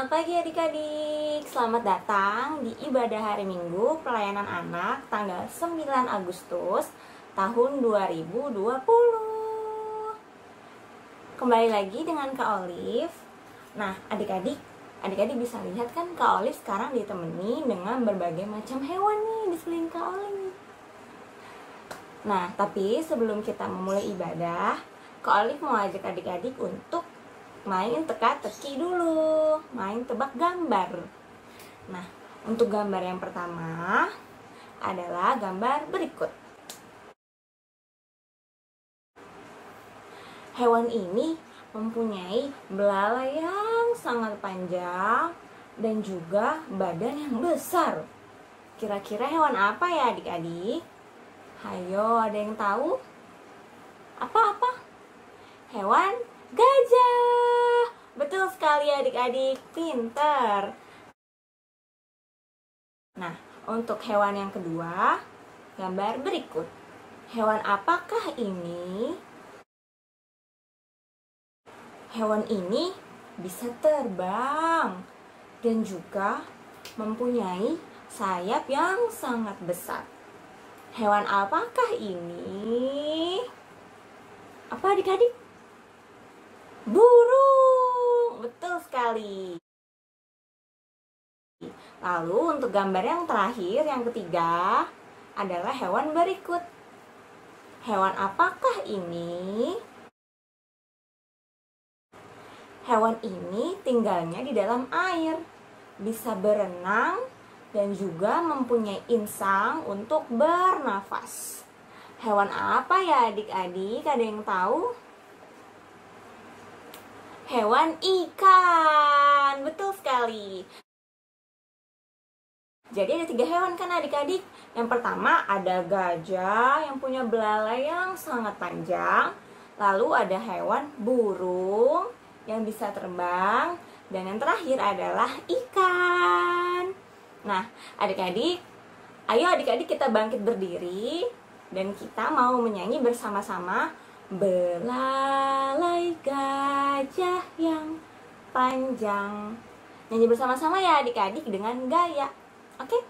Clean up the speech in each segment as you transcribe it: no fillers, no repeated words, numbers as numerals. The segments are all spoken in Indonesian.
Selamat pagi adik-adik, selamat datang di ibadah hari Minggu pelayanan anak tanggal 9 Agustus tahun 2020. Kembali lagi dengan Kak Olive. Nah adik-adik bisa lihat kan Kak Olive sekarang ditemani dengan berbagai macam hewan nih di sekeliling Kak Olive. Nah tapi sebelum kita memulai ibadah, Kak Olive mau ajak adik-adik untuk main teka-teki dulu, main tebak gambar. Nah, untuk gambar yang pertama adalah gambar berikut. Hewan ini mempunyai belalai yang sangat panjang dan juga badan yang besar. Kira-kira hewan apa ya adik-adik? Hayo, ada yang tahu? Apa-apa? Hewan gajah. Betul sekali adik-adik, pinter. Nah, untuk hewan yang kedua, gambar berikut. Hewan apakah ini? Hewan ini bisa terbang dan juga mempunyai sayap yang sangat besar. Hewan apakah ini? Apa adik-adik? Burung, betul sekali. Lalu untuk gambar yang terakhir, yang ketiga adalah hewan berikut. Hewan apakah ini? Hewan ini tinggalnya di dalam air, bisa berenang dan juga mempunyai insang untuk bernafas. Hewan apa ya adik-adik? Ada yang tahu? Hewan ikan, betul sekali. Jadi ada 3 hewan kan adik-adik. Yang pertama ada gajah yang punya belalai yang sangat panjang. Lalu ada hewan burung yang bisa terbang. Dan yang terakhir adalah ikan. Nah adik-adik, ayo adik-adik kita bangkit berdiri. Dan kita mau menyanyi bersama-sama. Belalai gajah yang panjang. Nyanyi bersama-sama ya adik-adik dengan gaya. Oke?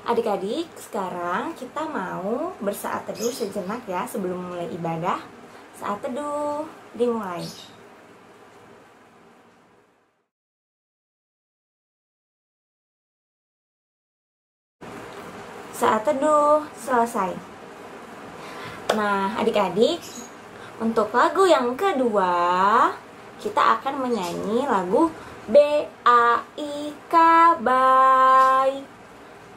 Adik-adik, sekarang kita mau bersaat teduh sejenak ya sebelum mulai ibadah. Saat teduh dimulai. Saat teduh selesai. Nah, adik-adik, untuk lagu yang kedua, kita akan menyanyi lagu B-A-I-K Bye.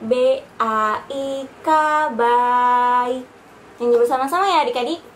B-A-I-K Bye. Nyanyi bersama-sama ya adik-adik.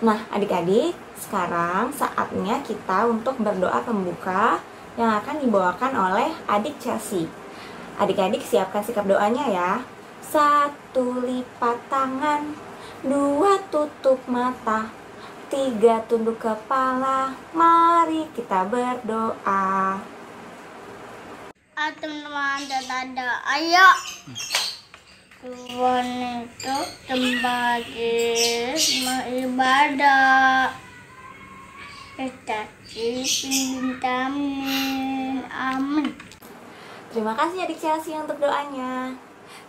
Nah adik-adik, sekarang saatnya kita untuk berdoa pembuka yang akan dibawakan oleh adik Chelsea. Adik-adik siapkan sikap doanya ya. 1 lipat tangan, 2 tutup mata, 3 tunduk kepala, mari kita berdoa. Teman-teman ada ayo. Tuhan itu tempat beribadah. Kita Ipin amin. Amin. Terima kasih adik Chelsea untuk doanya.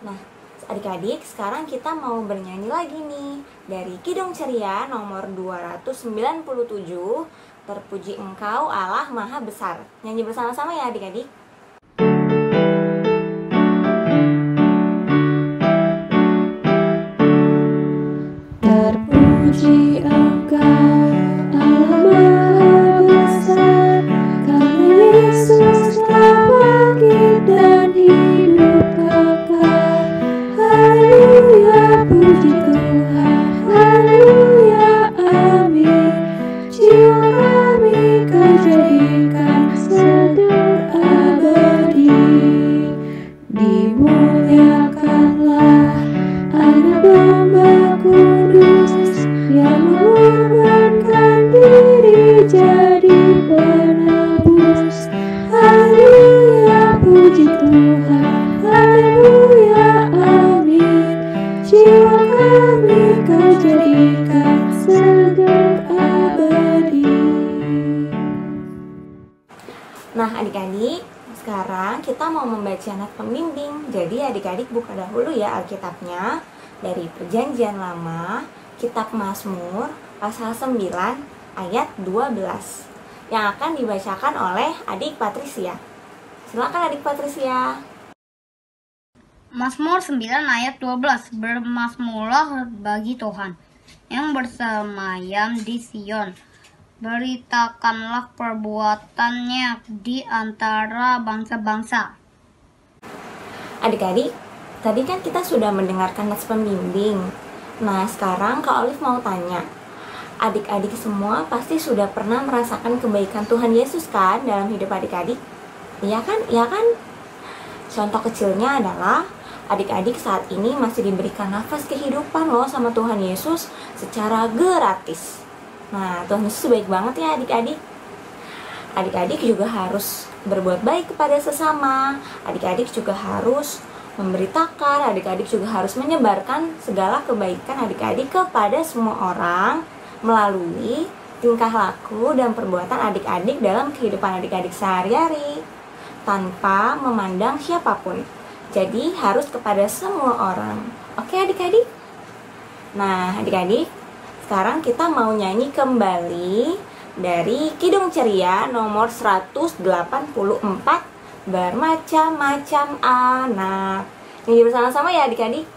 Nah, adik-adik, sekarang kita mau bernyanyi lagi nih dari Kidung Ceria nomor 297, Terpuji Engkau Allah Maha Besar. Nyanyi bersama-sama ya adik-adik. Terpuji Engkau Allah Maha Besar, karena Yesus telah bangkit dan hidup kekal. Haleluya, puji Tuhan, haleluya, amin. Jiwa kami Kau jadikan segar abadi. Dimuliakanlah Anak Domba Kudus yang mengorbankan diri jadi penebus. Haleluya, puji Tuhan, haleluya, amin. Jiwa kami Kau jadikan segar abadi. Nah adik-adik, sekarang kita mau membaca nat pembimbing. Jadi adik-adik buka dahulu ya Alkitabnya dari Perjanjian Lama, Kitab Mazmur, pasal 9 ayat 12 yang akan dibacakan oleh adik Patricia. Silakan adik Patricia. Mazmur 9 ayat 12. Bermazmurlah bagi Tuhan yang bersemayam di Sion. Beritakanlah perbuatannya di antara bangsa-bangsa. Adik-adik, tadi kan kita sudah mendengarkan nats pembimbing. Nah, sekarang Kak Olive mau tanya. Adik-adik semua pasti sudah pernah merasakan kebaikan Tuhan Yesus kan dalam hidup adik-adik? Iya kan? Iya kan? Contoh kecilnya adalah adik-adik saat ini masih diberikan nafas kehidupan loh sama Tuhan Yesus secara gratis. Nah, Tuhan Yesus baik banget ya adik-adik. Adik-adik juga harus berbuat baik kepada sesama. Adik-adik juga harus memberitakan, adik-adik juga harus menyebarkan segala kebaikan adik-adik kepada semua orang melalui tingkah laku dan perbuatan adik-adik dalam kehidupan adik-adik sehari-hari tanpa memandang siapapun. Jadi harus kepada semua orang. Oke adik-adik? Nah adik-adik, sekarang kita mau nyanyi kembali dari Kidung Ceria nomor 184, Bermacam-macam anak. Nyanyi bersama-sama ya adik-adik.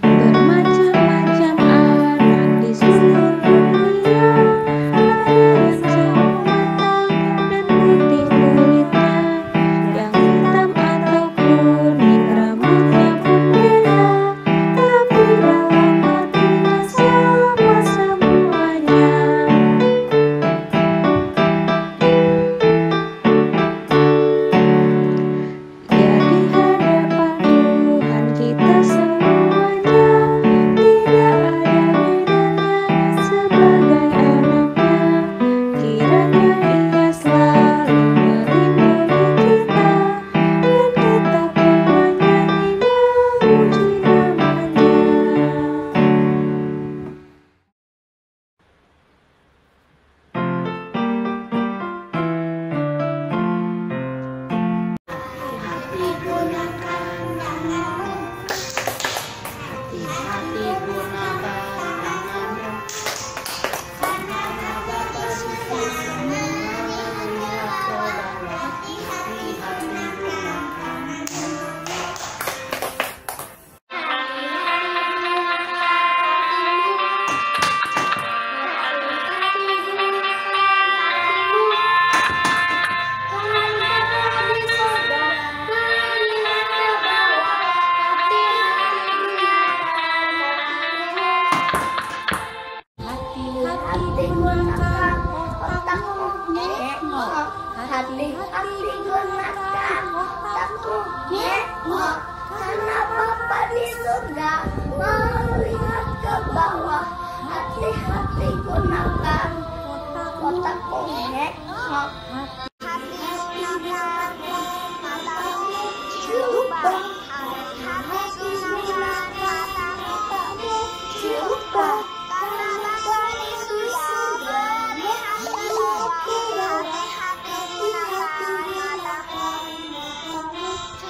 Bermacam-macam anak di seluruh dunia, ada yang sawo matang dan putih kulitnya, yang hitam atau kuning rambutnya pun beda, tapi dalam hatinya sama semuanya.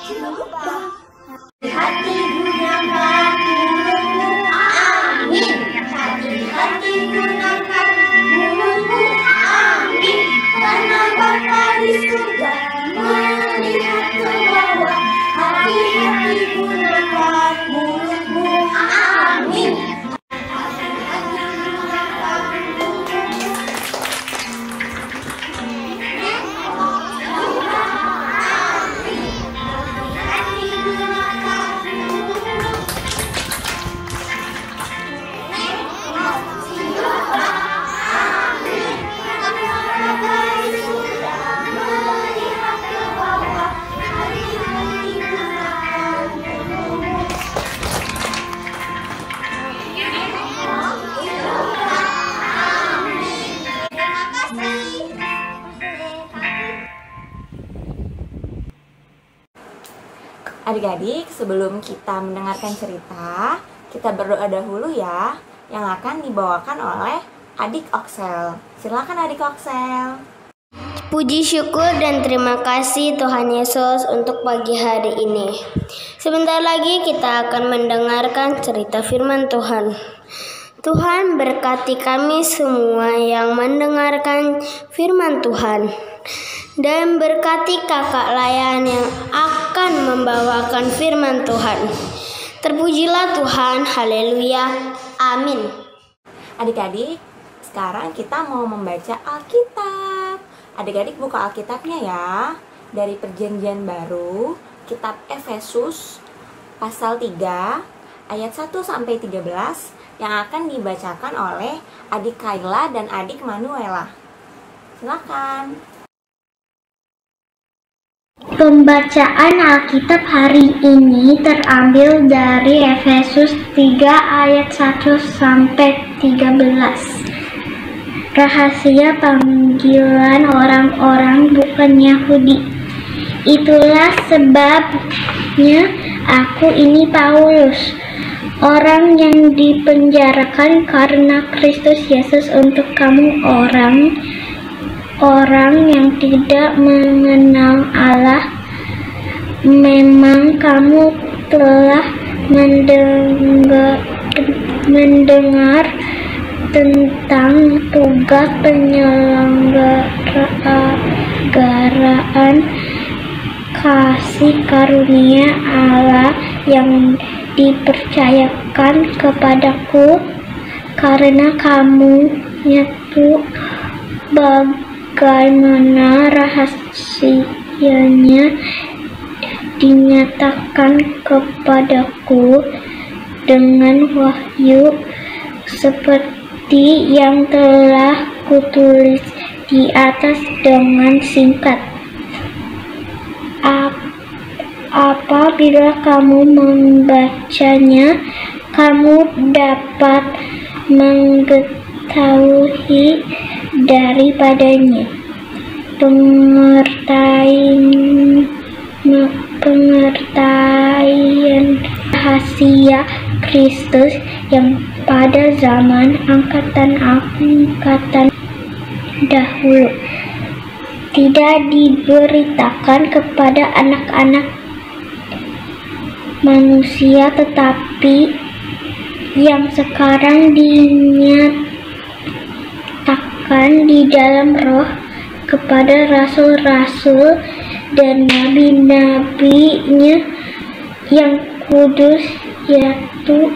Hati gunakan mulutmu, amin. Hati gunakan mulutmu, amin. Karena Bapa di surga melihat ke bawah. Hati-hati gunakan mulutmu, amin. Adik-adik, sebelum kita mendengarkan cerita, kita berdoa dahulu ya, yang akan dibawakan oleh adik Oksel. Silakan adik Oksel. Puji syukur dan terima kasih Tuhan Yesus untuk pagi hari ini. Sebentar lagi kita akan mendengarkan cerita firman Tuhan. Tuhan berkati kami semua yang mendengarkan firman Tuhan. Dan berkati kakak Layan yang akan membawakan firman Tuhan. Terpujilah Tuhan, haleluya, amin. Adik-adik, sekarang kita mau membaca Alkitab. Adik-adik buka Alkitabnya ya. Dari Perjanjian Baru, kitab Efesus pasal 3 ayat 1-13 yang akan dibacakan oleh adik Kayla dan adik Manuela. Silakan. Pembacaan Alkitab hari ini terambil dari Efesus 3 ayat 1-13. Rahasia panggilan orang-orang bukan Yahudi. Itulah sebabnya aku ini Paulus, orang yang dipenjarakan karena Kristus Yesus untuk kamu orang yang tidak mengenal Allah. Memang kamu telah mendengar tentang tugas penyelenggaraan kasih karunia Allah yang dipercayakan kepadaku, karena kamu nyatu bagaimana rahasianya dinyatakan kepadaku dengan wahyu, seperti yang telah kutulis di atas dengan singkat. Apabila kamu membacanya, kamu dapat mengetahui daripadanya pengertian rahasia Kristus yang pada zaman angkatan dahulu tidak diberitakan kepada anak-anak manusia, tetapi yang sekarang dinyatakan di dalam Roh kepada rasul-rasul dan nabi-nabinya yang kudus, yaitu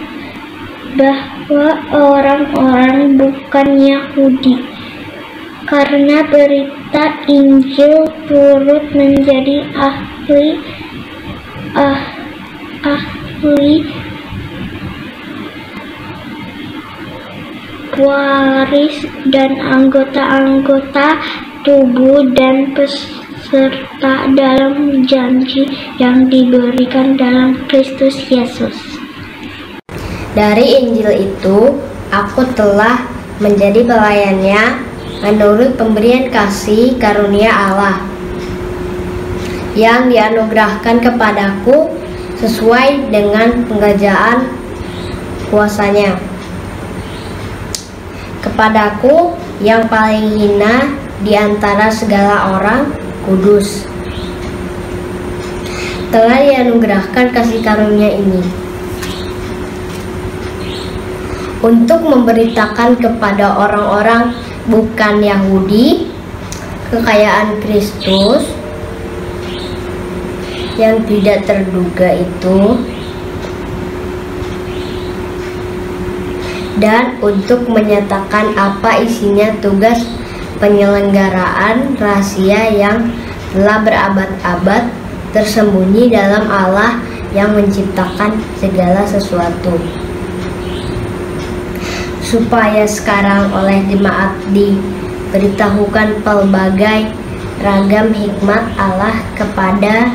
bahwa orang-orang bukan Yahudi karena berita Injil turut menjadi ahli waris dan anggota-anggota tubuh dan peserta dalam janji yang diberikan dalam Kristus Yesus. Dari Injil itu, aku telah menjadi pelayannya menurut pemberian kasih karunia Allah yang dianugerahkan kepadaku sesuai dengan pengerjaan kuasanya. Kepadaku yang paling hina di antara segala orang kudus. telah dianugerahkan kasih karunia ini untuk memberitakan kepada orang-orang bukan Yahudi kekayaan Kristus yang tidak terduga itu, dan untuk menyatakan apa isinya tugas penyelenggaraan rahasia yang telah berabad-abad tersembunyi dalam Allah yang menciptakan segala sesuatu, supaya sekarang oleh jemaat diberitahukan pelbagai ragam hikmat Allah kepada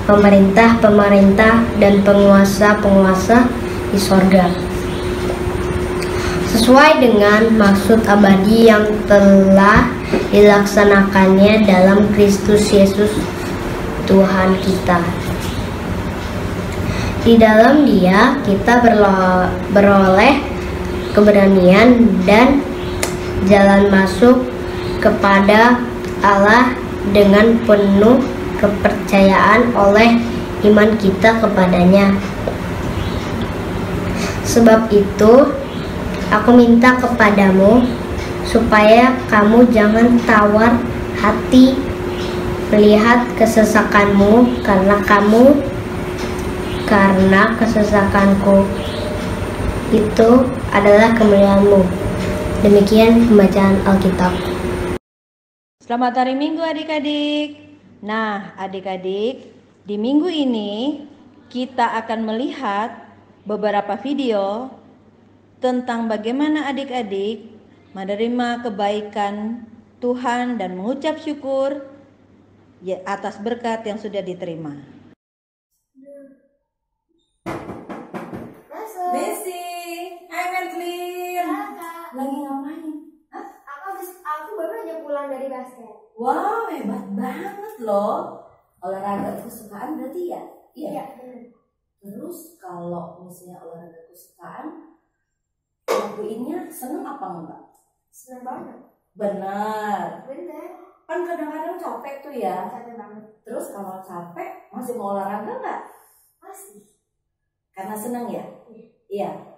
pemerintah-pemerintah dan penguasa-penguasa di sorga, sesuai dengan maksud abadi yang telah dilaksanakannya dalam Kristus Yesus Tuhan kita. Di dalam Dia kita beroleh keberanian dan jalan masuk kepada Allah dengan penuh kepercayaan oleh iman kita kepadanya. Sebab itu, aku minta kepadamu supaya kamu jangan tawar hati melihat kesesakanmu, karena kesesakanku itu adalah kemuliaanmu. Demikian pembacaan Alkitab. Selamat hari Minggu adik-adik. Nah, adik-adik, di minggu ini kita akan melihat beberapa video tentang bagaimana adik-adik menerima kebaikan Tuhan dan mengucap syukur atas berkat yang sudah diterima. Desi, hai Medlin. Lagi ngapain? Aku baru aja pulang dari basket. Wow, hebat banget loh. Olahraga kesukaan berarti ya? Iya. Terus kalau misalnya olahraga kesukaan, lakuinnya seneng apa enggak? Seneng banget. Benar. Bener. Kan kadang-kadang capek tuh ya. Capek banget. Terus kalau capek masih mau olahraga nggak? Masih. Karena seneng ya? Iya.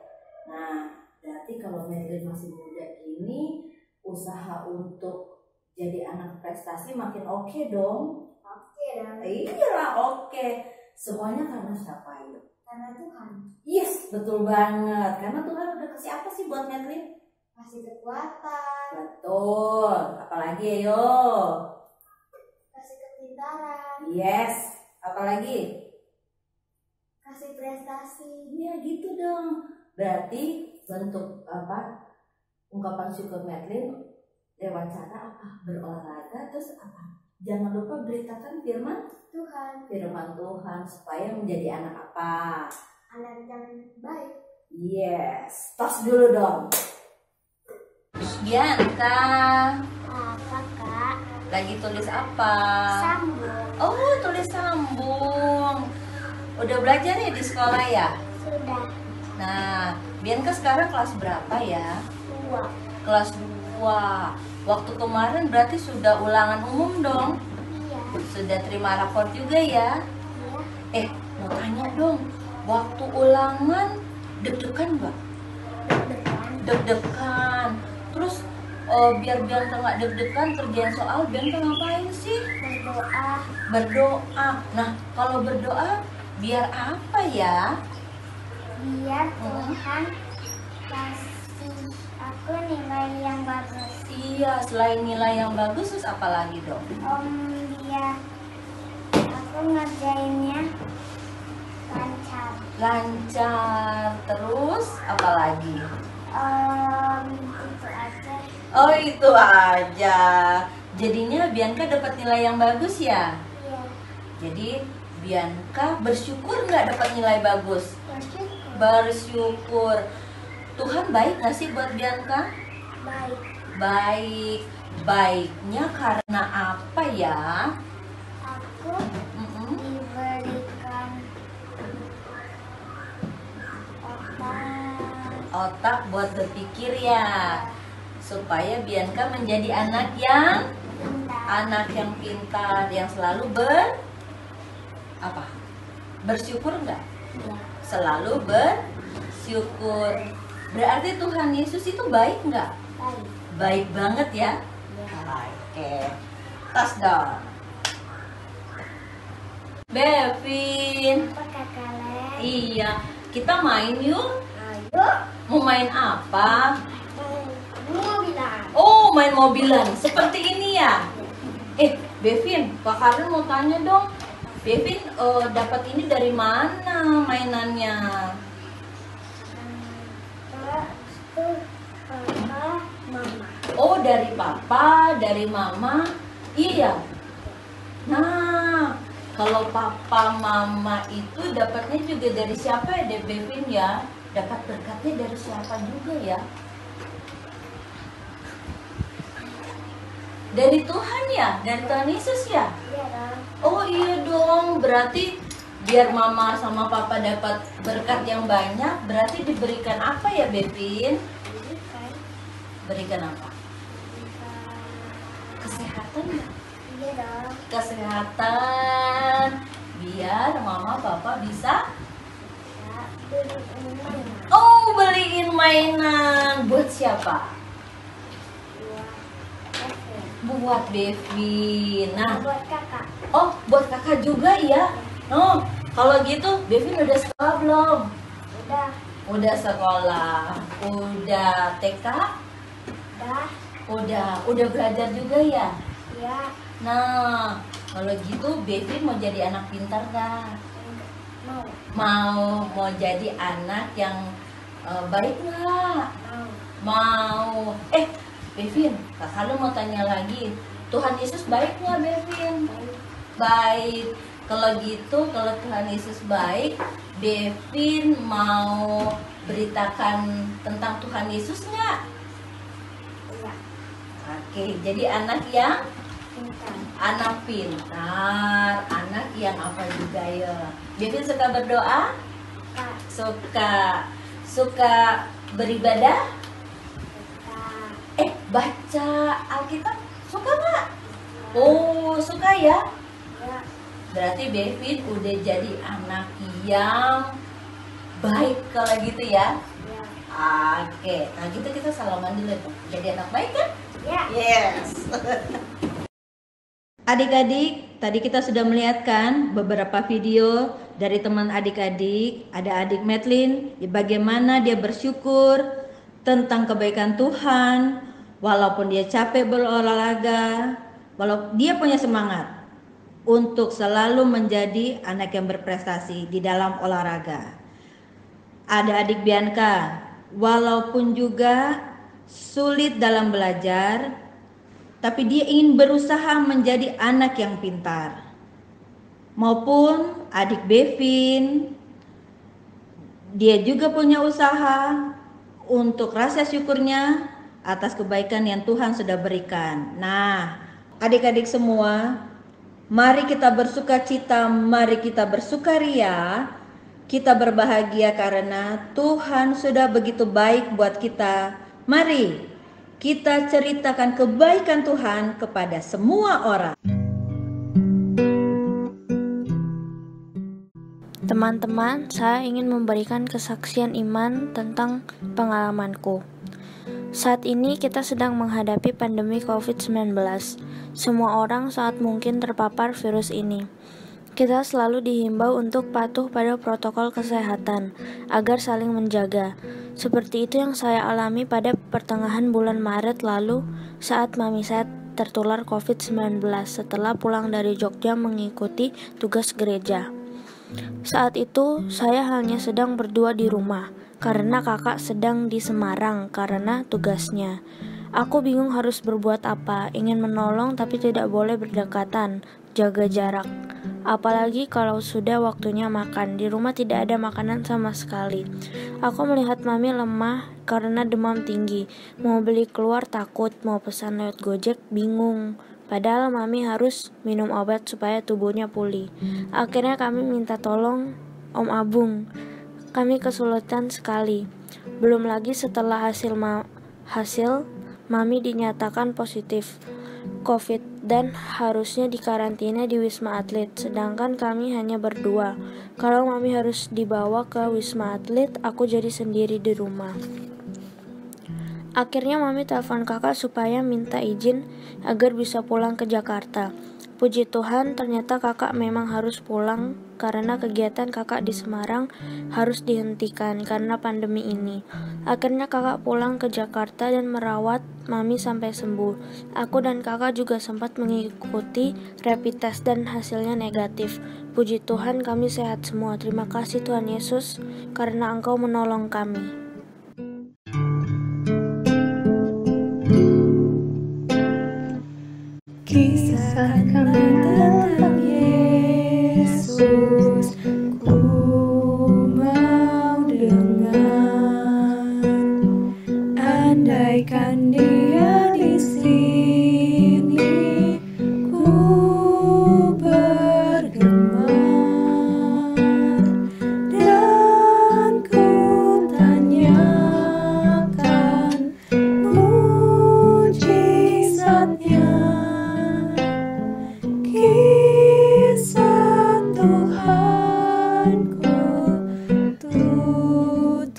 Nah, berarti kalau Medlin masih muda ini, usaha untuk jadi anak prestasi makin oke dong. Oke dong. Iya, oke. Semuanya karena siapa ya? Karena Tuhan. Yes, betul banget. Karena Tuhan udah kasih apa sih buat Medlin? Kasih kekuatan. Betul. Apalagi ayo? Kasih kepintaran. Yes. Apalagi? Kasih prestasi. Ya gitu dong. Berarti bentuk apa? Ungkapan syukur Medlin lewat cara apa? Berolahraga, terus apa? Jangan lupa beritakan firman Tuhan. Firman Tuhan supaya menjadi anak apa? Anak yang baik. Yes. Tos dulu dong. Bianca, Apa kak? lagi tulis apa? Sambung. Oh, tulis sambung. Udah belajar ya di sekolah ya? Sudah. Nah, Bianca sekarang kelas berapa ya? 2. Kelas 2. Waktu kemarin berarti sudah ulangan umum dong? Iya. Sudah terima rapor juga ya? Iya. Mau tanya dong, waktu ulangan deg-degan nggak? Deg-degan. Terus biar Bianca nggak deg-degan kerjain soal, Bianca ngapain sih? Berdoa. Berdoa. Nah, kalau berdoa biar apa ya? Biar Tuhan kasih aku nilai yang bagus. Iya, selain nilai yang bagus, terus apa lagi dong? Biar aku ngerjainnya lancar. Lancar. Terus apa lagi? Itu aja. Oh, itu aja. Jadinya Bianca dapat nilai yang bagus ya? Iya. Jadi Bianca bersyukur nggak dapat nilai bagus? Bersyukur. Bersyukur. Tuhan baik nggak sih buat Bianca? Baik. Baik. Baiknya karena apa ya? Aku diberikan otak buat berpikir ya, supaya Bianca menjadi anak yang pintar, yang selalu Apa? Bersyukur enggak? Selalu bersyukur. Berarti Tuhan Yesus itu baik enggak? Baik banget ya? Oke. Tas dong. Bevin. Iya, kita main yuk. Mau main apa? Oh, main mobilan. Seperti ini ya? Bevin, Kak Karen mau tanya dong. Bevin dapat ini dari mana mainannya? Oh, dari papa, dari mama. Iya. Nah, kalau papa mama itu dapatnya juga dari siapa ya, Bevin ya? Dapat berkatnya dari siapa juga ya? Dari Tuhan ya? Dari Tuhan Yesus ya? Oh iya dong, berarti biar mama sama papa dapat berkat yang banyak, berarti diberikan apa ya, Bevin? Berikan apa? Kesehatan ya? Kesehatan, biar mama papa bisa beliin mainan. Buat siapa? Buat Bevin. Nah, Buat kakak. oh buat kakak juga ya. Oh, kalau gitu Bevin udah sekolah belum? Udah sekolah. Udah TK? Udah belajar juga ya? Iya. Nah, kalau gitu Bevin mau jadi anak pintar gak? Mau. Mau jadi anak yang baik nggak? Mau. Bevin, kakak lu mau tanya lagi. Tuhan Yesus baik nggak, Bevin? Baik. Kalau gitu, kalau Tuhan Yesus baik, Bevin mau beritakan tentang Tuhan Yesus nggak? Iya. Oke, jadi anak yang Pintar. anak pintar, anak yang apa juga ya? Bevin suka berdoa? Suka beribadah? Baca Alkitab suka nggak? Oh, suka ya? Iya. Berarti Bevin udah jadi anak yang baik kalau gitu ya? Iya. Oke, nah gitu kita salaman dulu tuh. Jadi anak baik kan? Iya. Yes. Adik-adik, tadi kita sudah melihatkan beberapa video dari teman adik-adik. Ada adik Madeline, bagaimana dia bersyukur tentang kebaikan Tuhan, walaupun dia capek berolahraga, walaupun dia punya semangat untuk selalu menjadi anak yang berprestasi di dalam olahraga. Ada adik Bianca, walaupun juga sulit dalam belajar, tapi dia ingin berusaha menjadi anak yang pintar. Maupun adik Bevin, dia juga punya usaha untuk rasa syukurnya atas kebaikan yang Tuhan sudah berikan. Nah, adik-adik semua, mari kita bersukacita, mari kita bersukaria, kita berbahagia karena Tuhan sudah begitu baik buat kita. Mari kita ceritakan kebaikan Tuhan kepada semua orang. Teman-teman, saya ingin memberikan kesaksian iman tentang pengalamanku. Saat ini kita sedang menghadapi pandemi COVID-19. Semua orang saat mungkin terpapar virus ini. Kita selalu dihimbau untuk patuh pada protokol kesehatan agar saling menjaga. Seperti itu yang saya alami pada pertengahan bulan Maret lalu saat mami saya tertular COVID-19 setelah pulang dari Jogja mengikuti tugas gereja. Saat itu saya hanya sedang berdua di rumah karena kakak sedang di Semarang karena tugasnya. Aku bingung harus berbuat apa, ingin menolong tapi tidak boleh berdekatan, jaga jarak. Apalagi kalau sudah waktunya makan, di rumah tidak ada makanan sama sekali. Aku melihat mami lemah karena demam tinggi. Mau beli keluar takut, mau pesan lewat Gojek bingung. Padahal mami harus minum obat supaya tubuhnya pulih. Akhirnya kami minta tolong Om Abung. Kami kesulitan sekali. Belum lagi setelah hasil mami dinyatakan positif COVID. dan harusnya dikarantina di Wisma Atlet, sedangkan kami hanya berdua. Kalau Mami harus dibawa ke Wisma Atlet, aku jadi sendiri di rumah. Akhirnya Mami telepon kakak supaya minta izin agar bisa pulang ke Jakarta. Puji Tuhan, ternyata kakak memang harus pulang karena kegiatan kakak di Semarang harus dihentikan karena pandemi ini. Akhirnya kakak pulang ke Jakarta dan merawat Mami sampai sembuh. Aku dan kakak juga sempat mengikuti rapid test dan hasilnya negatif. Puji Tuhan, kami sehat semua. Terima kasih Tuhan Yesus karena Engkau menolong kami. Kisahkan tentang Yesus, ku mau dengar. Andaikan Dia di sini, ku bergema dan ku tanyakan mujizatnya. Kisah Tuhanku, tuturkanlah.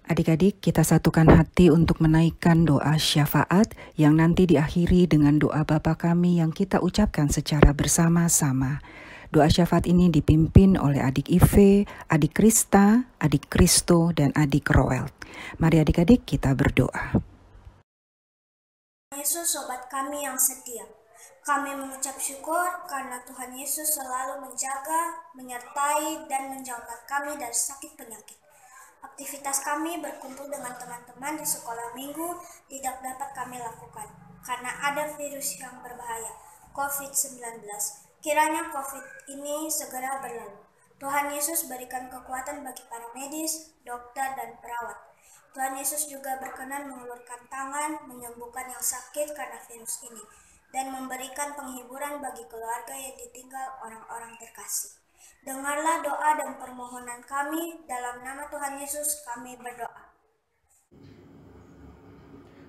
Adik-adik, kita satukan hati untuk menaikkan doa syafaat yang nanti diakhiri dengan doa Bapa kami yang kita ucapkan secara bersama-sama. Doa syafaat ini dipimpin oleh adik Ive, adik Krista, adik Kristo, dan adik Roel. Mari adik-adik kita berdoa. Yesus, sobat kami yang setia, kami mengucap syukur karena Tuhan Yesus selalu menjaga, menyertai, dan menjauhkan kami dari sakit penyakit. Aktivitas kami berkumpul dengan teman-teman di sekolah minggu tidak dapat kami lakukan karena ada virus yang berbahaya, COVID-19. Kiranya COVID ini segera berlalu. Tuhan Yesus berikan kekuatan bagi para medis, dokter, dan perawat. Tuhan Yesus juga berkenan mengulurkan tangan, menyembuhkan yang sakit karena virus ini, dan memberikan penghiburan bagi keluarga yang ditinggal orang-orang terkasih. Dengarlah doa dan permohonan kami, dalam nama Tuhan Yesus kami berdoa.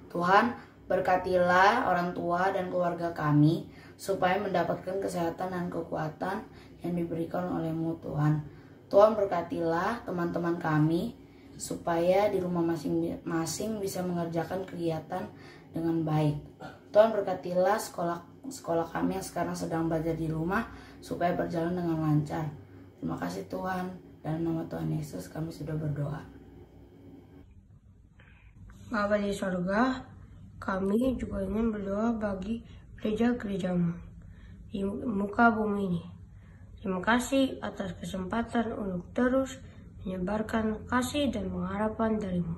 Tuhan, berkatilah orang tua dan keluarga kami, supaya mendapatkan kesehatan dan kekuatan yang diberikan oleh-Mu, Tuhan. Tuhan, berkatilah teman-teman kami, supaya di rumah masing-masing bisa mengerjakan kegiatan dengan baik. Tuhan, berkatilah sekolah kami yang sekarang sedang belajar di rumah, supaya berjalan dengan lancar. Terima kasih Tuhan, dalam nama Tuhan Yesus kami sudah berdoa. Bapa di surga, kami juga ingin berdoa bagi gereja-gerejamu di muka bumi ini. Terima kasih atas kesempatan untuk terus menyebarkan kasih dan pengharapan dari-Mu.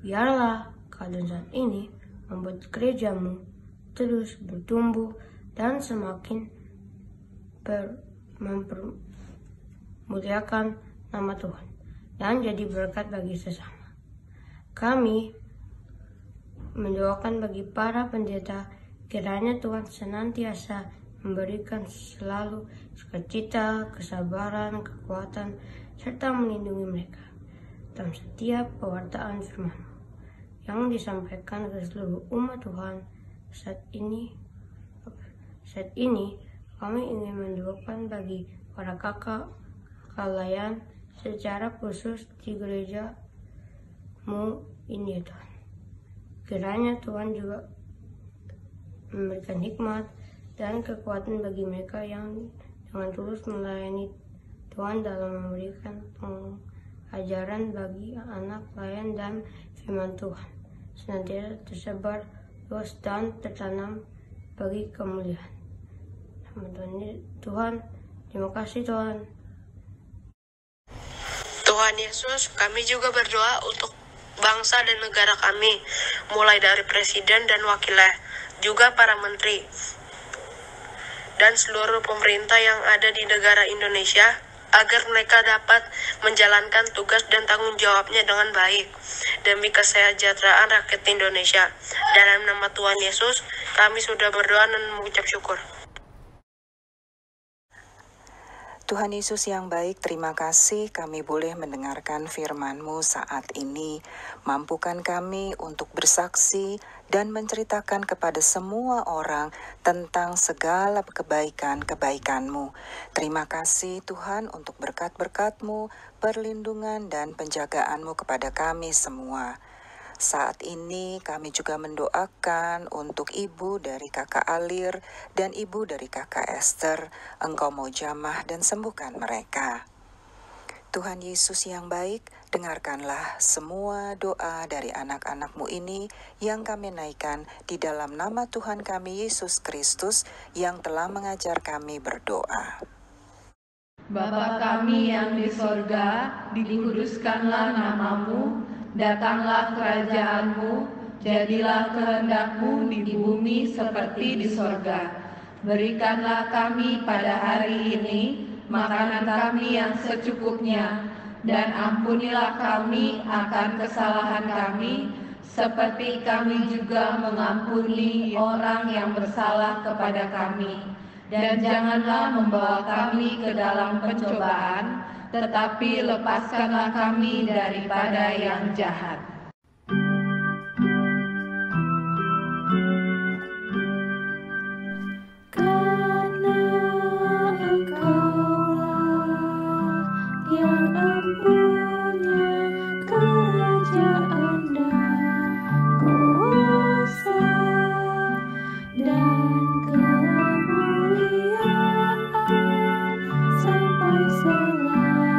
Biarlah keadaan saat ini membuat gerejamu terus bertumbuh dan semakin mempermuliakan nama Tuhan dan jadi berkat bagi sesama. Kami mendoakan bagi para pendeta, kiranya Tuhan senantiasa memberikan selalu sukacita, kesabaran, kekuatan, serta melindungi mereka dalam setiap pewartaan firman yang disampaikan ke seluruh umat Tuhan saat ini. Kami ingin mendoakan bagi para kakak layan secara khusus di gereja-Mu ini, Tuhan. Kiranya Tuhan juga memberikan hikmat dan kekuatan bagi mereka yang dengan tulus melayani Tuhan dalam memberikan pengajaran bagi anak layan dan firman Tuhan senantiasa tersebar luas dan tertanam bagi kemuliaan nama Tuhan. Terima kasih Tuhan. Tuhan Yesus, kami juga berdoa untuk bangsa dan negara kami, mulai dari presiden dan wakilnya, juga para menteri, dan seluruh pemerintah yang ada di negara Indonesia, agar mereka dapat menjalankan tugas dan tanggung jawabnya dengan baik, demi kesejahteraan rakyat Indonesia. Dalam nama Tuhan Yesus, kami sudah berdoa dan mengucap syukur. Tuhan Yesus yang baik, terima kasih kami boleh mendengarkan firman-Mu saat ini. Mampukan kami untuk bersaksi dan menceritakan kepada semua orang tentang segala kebaikan-kebaikan-Mu. Terima kasih Tuhan untuk berkat-berkat-Mu, perlindungan dan penjagaan-Mu kepada kami semua. Saat ini kami juga mendoakan untuk ibu dari kakak Alir dan ibu dari kakak Esther. Engkau mau jamah dan sembuhkan mereka. Tuhan Yesus yang baik, dengarkanlah semua doa dari anak-anak-Mu ini yang kami naikkan di dalam nama Tuhan kami Yesus Kristus yang telah mengajar kami berdoa. Bapa kami yang di sorga, dikuduskanlah nama-Mu, datanglah kerajaan-Mu, jadilah kehendak-Mu di bumi seperti di sorga. Berikanlah kami pada hari ini makanan kami yang secukupnya, dan ampunilah kami akan kesalahan kami, seperti kami juga mengampuni orang yang bersalah kepada kami. Dan janganlah membawa kami ke dalam pencobaan, tetapi lepaskanlah kami daripada yang jahat. Karena Engkaulah yang mempunyai kerajaan dan kuasa dan kemuliaan sampai selama-lamanya.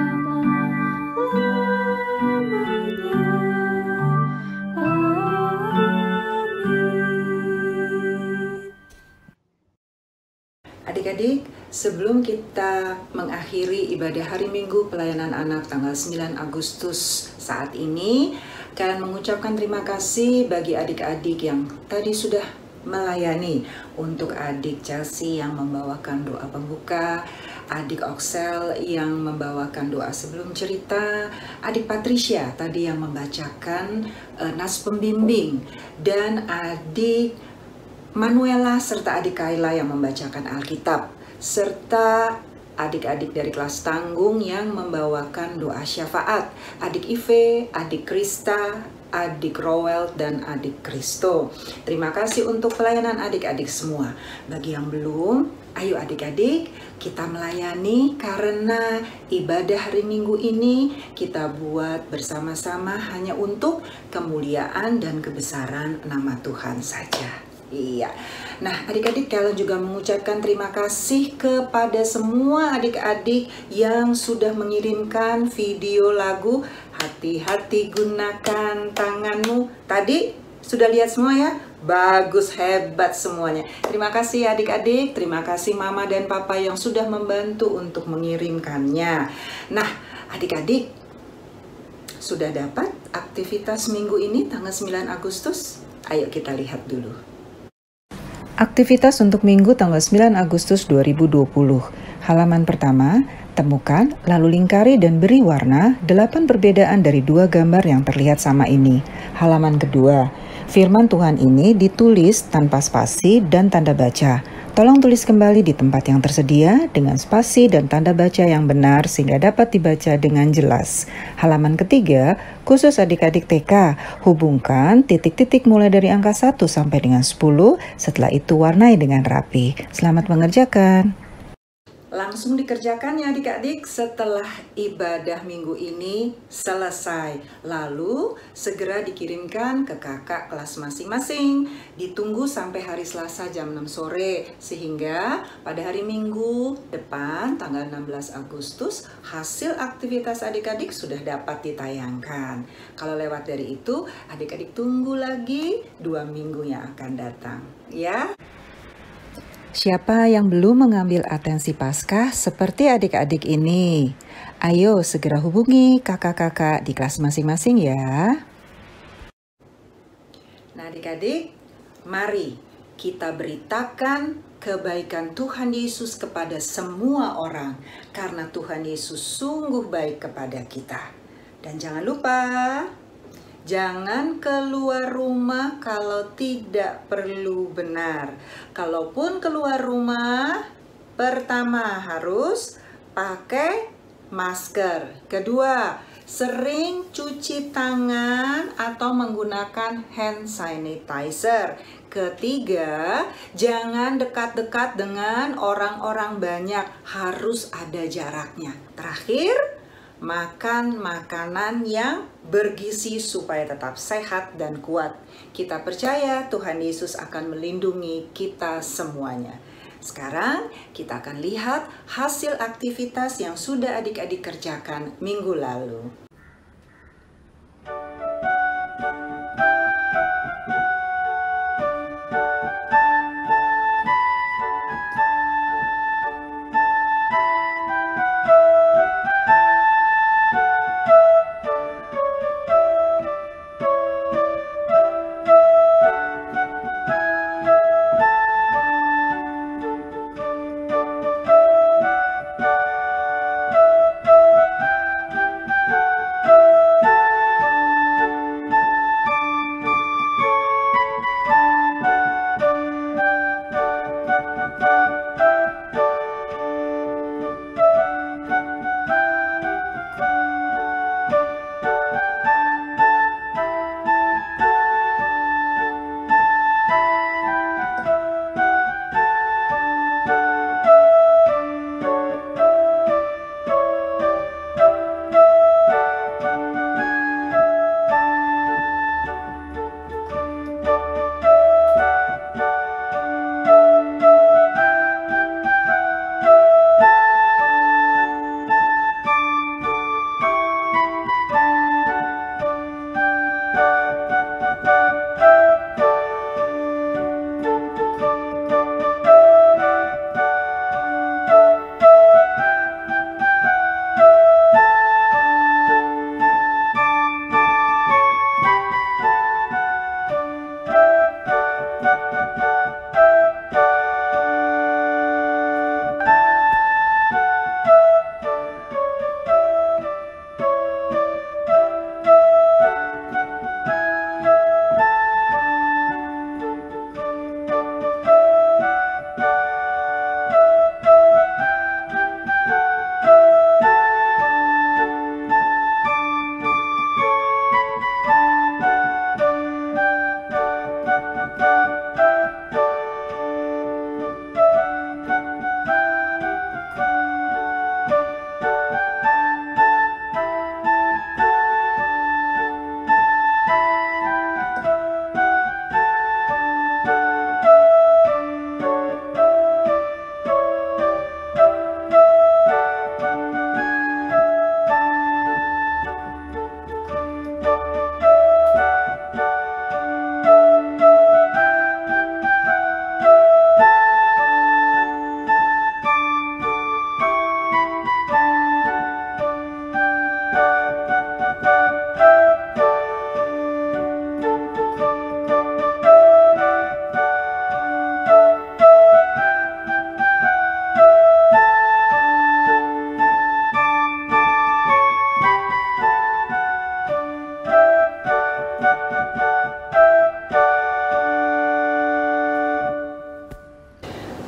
Adik-adik, sebelum kita mengakhiri ibadah hari Minggu pelayanan anak tanggal 9 Agustus saat ini, kalian mengucapkan terima kasih bagi adik-adik yang tadi sudah melayani. Untuk adik Chelsea yang membawakan doa pembuka, adik Oxel yang membawakan doa sebelum cerita, adik Patricia tadi yang membacakan nas pembimbing, dan adik Manuela serta adik Kayla yang membacakan Alkitab, serta adik-adik dari kelas tanggung yang membawakan doa syafaat, adik Ive, adik Krista, adik Rowell, dan adik Kristo. Terima kasih untuk pelayanan adik-adik semua. Bagi yang belum, ayo adik-adik kita melayani, karena ibadah hari Minggu ini kita buat bersama-sama hanya untuk kemuliaan dan kebesaran nama Tuhan saja. Iya. Nah, adik-adik, kalian juga mengucapkan terima kasih kepada semua adik-adik yang sudah mengirimkan video lagu Hati-hati Gunakan Tanganmu. Tadi sudah lihat semua ya? Bagus, hebat semuanya. Terima kasih adik-adik, terima kasih mama dan papa yang sudah membantu untuk mengirimkannya. Nah, adik-adik, sudah dapat aktivitas minggu ini tanggal 9 Agustus? Ayo kita lihat dulu. Aktivitas untuk Minggu tanggal 9 Agustus 2020. Halaman pertama, temukan, lalu lingkari dan beri warna 8 perbedaan dari 2 gambar yang terlihat sama ini. Halaman kedua, firman Tuhan ini ditulis tanpa spasi dan tanda baca. Tolong tulis kembali di tempat yang tersedia dengan spasi dan tanda baca yang benar sehingga dapat dibaca dengan jelas. Halaman ketiga, khusus adik-adik TK, hubungkan titik-titik mulai dari angka 1 sampai dengan 10, setelah itu warnai dengan rapi. Selamat mengerjakan. Langsung dikerjakan ya adik-adik setelah ibadah minggu ini selesai. Lalu segera dikirimkan ke kakak kelas masing-masing. Ditunggu sampai hari Selasa jam 6 sore. Sehingga pada hari Minggu depan tanggal 16 Agustus hasil aktivitas adik-adik sudah dapat ditayangkan. Kalau lewat dari itu adik-adik tunggu lagi 2 minggu yang akan datang. Ya. Siapa yang belum mengambil atensi Paskah seperti adik-adik ini? Ayo segera hubungi kakak-kakak di kelas masing-masing ya. Nah adik-adik, mari kita beritakan kebaikan Tuhan Yesus kepada semua orang. Karena Tuhan Yesus sungguh baik kepada kita. Dan jangan lupa, jangan keluar rumah kalau tidak perlu benar. Kalaupun keluar rumah, pertama harus pakai masker. Kedua, sering cuci tangan atau menggunakan hand sanitizer. Ketiga, jangan dekat-dekat dengan orang-orang banyak, harus ada jaraknya. Terakhir, makan makanan yang bergizi supaya tetap sehat dan kuat. Kita percaya Tuhan Yesus akan melindungi kita semuanya. Sekarang kita akan lihat hasil aktivitas yang sudah adik-adik kerjakan minggu lalu.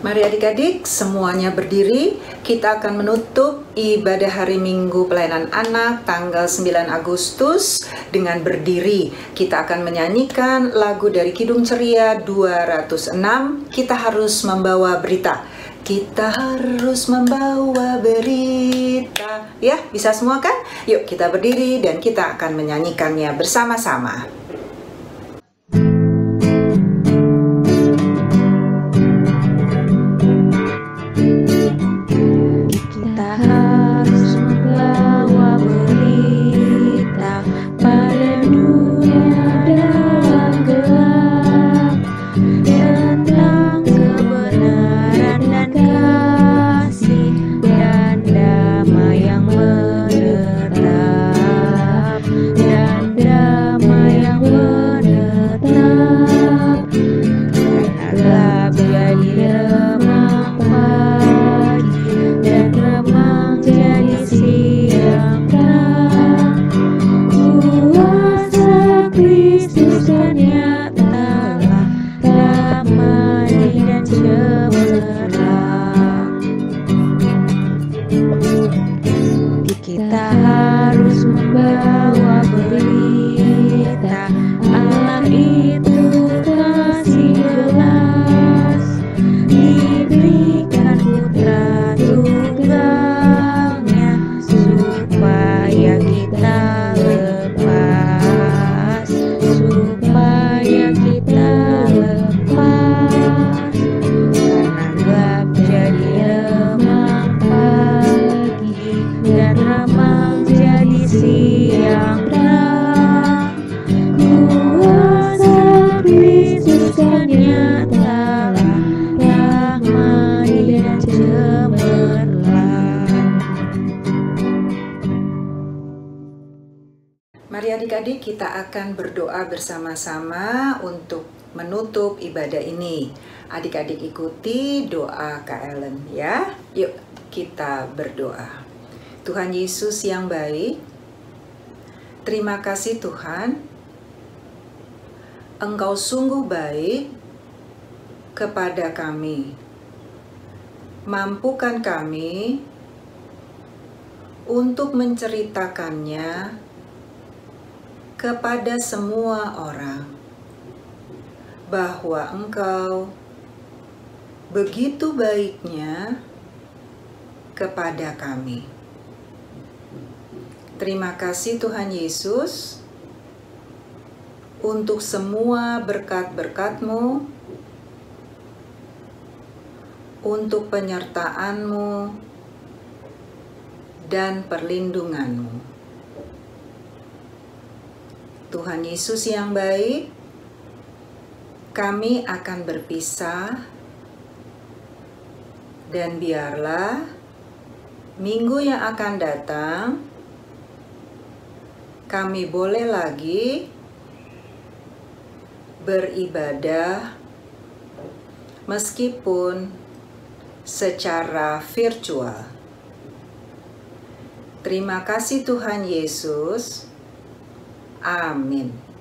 Mari adik-adik semuanya berdiri, kita akan menutup ibadah hari Minggu Pelayanan Anak tanggal 9 Agustus dengan berdiri. Kita akan menyanyikan lagu dari Kidung Ceria 206, Kita Harus Membawa Berita. Kita harus membawa berita. Ya, bisa semua kan? Yuk kita berdiri dan kita akan menyanyikannya bersama-sama. Yang Adik-adik, kita akan berdoa bersama-sama untuk menutup ibadah ini. Adik-adik ikuti doa Kak Ellen ya. Yuk kita berdoa. Tuhan Yesus yang baik, terima kasih Tuhan. Engkau sungguh baik kepada kami. Mampukan kami untuk menceritakannya kepada semua orang bahwa Engkau begitu baiknya kepada kami. Terima kasih Tuhan Yesus untuk semua berkat-berkat-Mu, untuk penyertaan-Mu dan perlindungan-Mu. Tuhan Yesus yang baik, kami akan berpisah dan biarlah minggu yang akan datang kami boleh lagi beribadah meskipun secara virtual. Terima kasih Tuhan Yesus. Amin.